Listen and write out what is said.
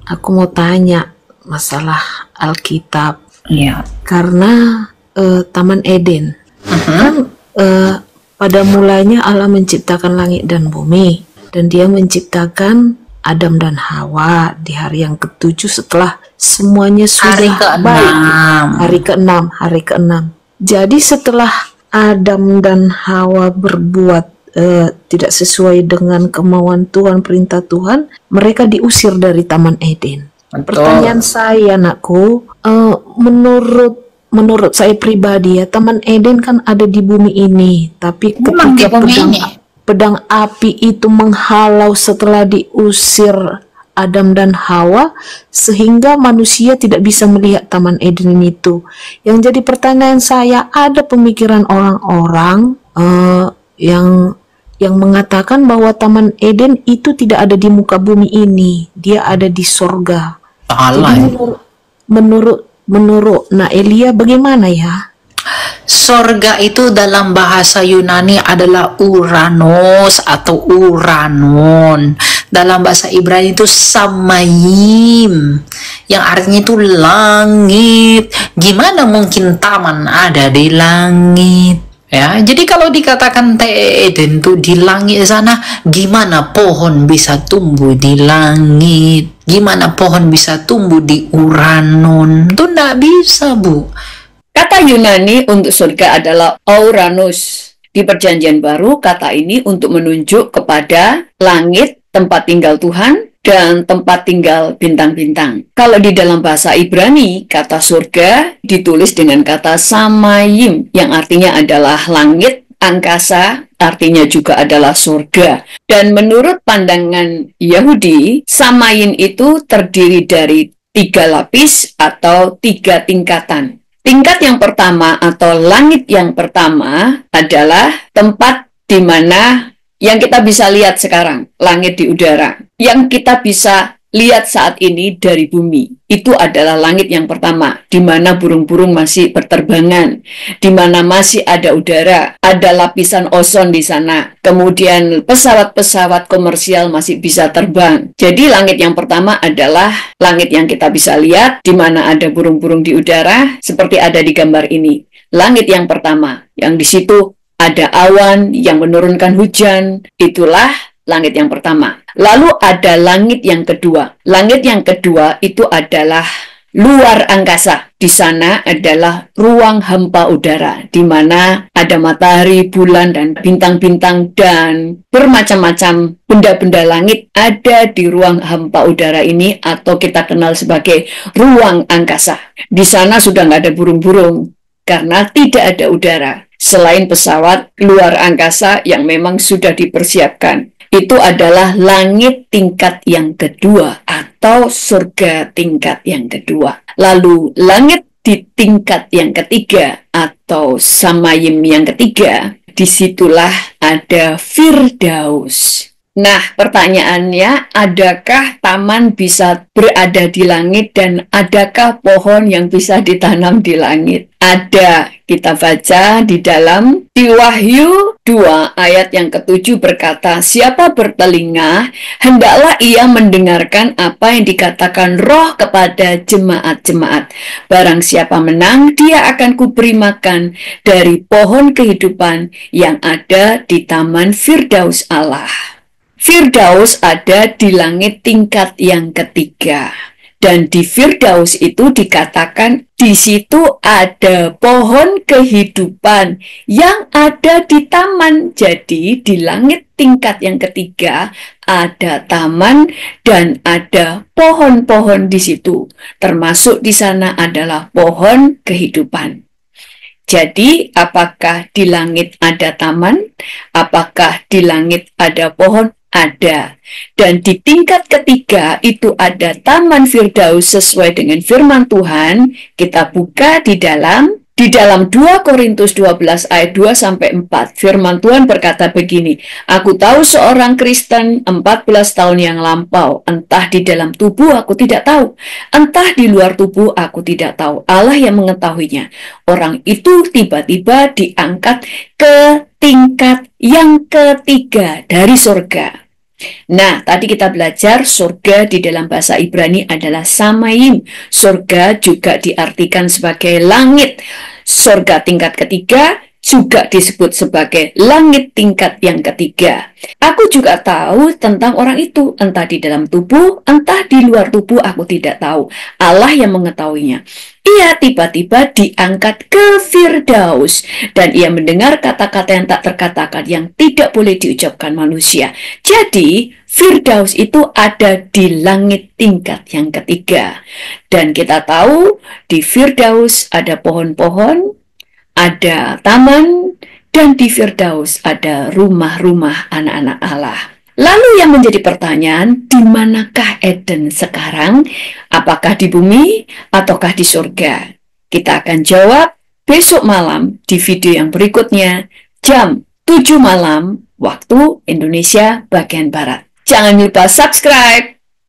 aku mau tanya masalah Alkitab. Iya. Karena Taman Eden kan pada mulanya Allah menciptakan langit dan bumi, dan Dia menciptakan Adam dan Hawa di hari yang ketujuh setelah semuanya Hari sudah ke-6. baik. Hari ke-6. Jadi setelah Adam dan Hawa berbuat tidak sesuai dengan kemauan Tuhan, perintah Tuhan, mereka diusir dari Taman Eden. Betul. Pertanyaan saya, anakku, menurut saya pribadi ya, Taman Eden kan ada di bumi ini, tapi Memang di ketika bumi ini. pedang api itu menghalau setelah diusir Adam dan Hawa, sehingga manusia tidak bisa melihat Taman Eden itu. Yang jadi pertanyaan saya, ada pemikiran orang-orang yang mengatakan bahwa Taman Eden itu tidak ada di muka bumi ini, dia ada di sorga. Salah. Jadi menurut Elia bagaimana ya? Sorga itu dalam bahasa Yunani adalah Uranos atau Uranon. Dalam bahasa Ibrani itu Samayim, yang artinya itu langit. Gimana mungkin taman ada di langit? Ya, jadi kalau dikatakan Eden tuh di langit sana, gimana pohon bisa tumbuh di langit? Gimana pohon bisa tumbuh di Uranon? Itu enggak bisa, Bu. Kata Yunani untuk surga adalah Ouranos. Di Perjanjian Baru, kata ini untuk menunjuk kepada langit, tempat tinggal Tuhan, dan tempat tinggal bintang-bintang. Kalau di dalam bahasa Ibrani, kata surga ditulis dengan kata samayim, yang artinya adalah langit, angkasa, artinya juga adalah surga. Dan menurut pandangan Yahudi, samayim itu terdiri dari 3 lapis atau 3 tingkatan. Tingkat yang pertama atau langit yang pertama adalah tempat di mana yang kita bisa lihat sekarang, langit di udara. Yang kita bisa lihat saat ini dari bumi, itu adalah langit yang pertama, di mana burung-burung masih berterbangan, di mana masih ada udara, ada lapisan ozon di sana. Kemudian pesawat-pesawat komersial masih bisa terbang. Jadi langit yang pertama adalah langit yang kita bisa lihat, di mana ada burung-burung di udara, seperti ada di gambar ini. Langit yang pertama, yang di situ ada awan yang menurunkan hujan, itulah langit yang pertama. Lalu ada langit yang kedua. Langit yang kedua itu adalah luar angkasa. Di sana adalah ruang hampa udara, di mana ada matahari, bulan, dan bintang-bintang, dan bermacam-macam benda-benda langit ada di ruang hampa udara ini, atau kita kenal sebagai ruang angkasa. Di sana sudah nggak ada burung-burung, karena tidak ada udara. Selain pesawat luar angkasa yang memang sudah dipersiapkan. Itu adalah langit tingkat yang kedua atau surga tingkat yang kedua. Lalu langit di tingkat yang ketiga atau samayim yang ketiga, disitulah ada Firdaus. Nah, pertanyaannya, adakah taman bisa berada di langit dan adakah pohon yang bisa ditanam di langit? Ada. Kita baca di dalam di Wahyu 2 ayat yang ke-7 berkata, siapa bertelinga, hendaklah ia mendengarkan apa yang dikatakan Roh kepada jemaat-jemaat. Barang siapa menang, dia akan kuberi makan dari pohon kehidupan yang ada di taman Firdaus Allah. Firdaus ada di langit tingkat yang ketiga. Dan di Firdaus itu dikatakan di situ ada pohon kehidupan yang ada di taman. Jadi di langit tingkat yang ketiga ada taman dan ada pohon-pohon di situ. Termasuk di sana adalah pohon kehidupan. Jadi, apakah di langit ada taman? Apakah di langit ada pohon? Ada. Dan di tingkat ketiga itu ada Taman Firdaus sesuai dengan firman Tuhan. Kita buka di dalam 2 Korintus 12 ayat 2-4. Firman Tuhan berkata begini, aku tahu seorang Kristen 14 tahun yang lampau, entah di dalam tubuh aku tidak tahu, entah di luar tubuh aku tidak tahu. Allah yang mengetahuinya. Orang itu tiba-tiba diangkat ke tingkat yang ketiga dari surga. Nah, tadi kita belajar surga di dalam bahasa Ibrani adalah samayim. Surga juga diartikan sebagai langit. Surga tingkat ketiga juga disebut sebagai langit tingkat yang ketiga. Aku juga tahu tentang orang itu, entah di dalam tubuh, entah di luar tubuh, aku tidak tahu. Allah yang mengetahuinya. Ia tiba-tiba diangkat ke Firdaus, dan ia mendengar kata-kata yang tak terkatakan, yang tidak boleh diucapkan manusia. Jadi, Firdaus itu ada di langit tingkat yang ketiga. Dan kita tahu di Firdaus ada pohon-pohon, ada taman, dan di Firdaus ada rumah-rumah anak-anak Allah. Lalu yang menjadi pertanyaan, di manakah Eden sekarang? Apakah di bumi ataukah di surga? Kita akan jawab besok malam di video yang berikutnya, jam 7 malam waktu Indonesia bagian Barat. Jangan lupa subscribe.